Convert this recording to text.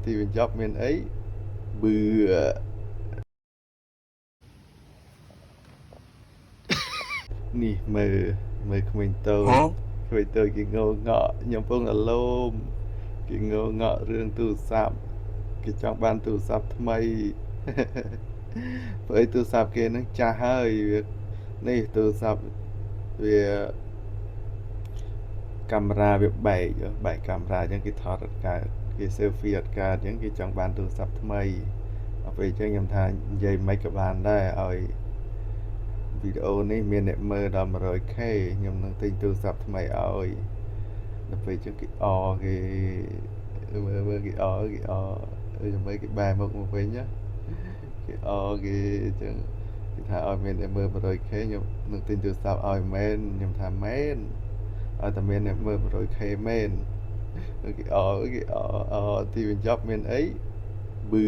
ទីបញ្ចប់មានអីបឺនេះមើលក្មេងតូចគេងងក់ខ្ញុំពងអាឡូមគេងងក់រឿងទូរស័ព្ទគេចង់បានទូរស័ព្ទថ្មីព្រោះអីទូរស័ព្ទគេនឹងចាស់ហើយវានេះទូរស័ព្ទវាកាមេរ៉ាវាបែកកាមេរ៉ាអញ្ចឹងគេថតអត់កើតគេ selfie អត់កើតអញ្ចឹងគេចង់បានទូរស័ព្ទថ្មីដល់ពេលអញ្ចឹងខ្ញុំថានិយាយមិនក៏បានដែរឲ្យវីដេអូនេះមានអ្នកមើលដល់ 100k ខ្ញុំនឹងទិញទូរស័ព្ទថ្មីឲ្យដល់ពេលអញ្ចឹងគេគេមើលគេមើលគេបែរមុខមកវិញណាគេគេអញ្ចឹងគេថាឲ្យមានអ្នកមើល 100k ខ្ញុំនឹងទិញទូរស័ព្ទឲ្យមែនខ្ញុំថាមែនឲ្យតែមានអ្នកមើល 100k មែនគេទីបញ្ចប់មានអីបឺ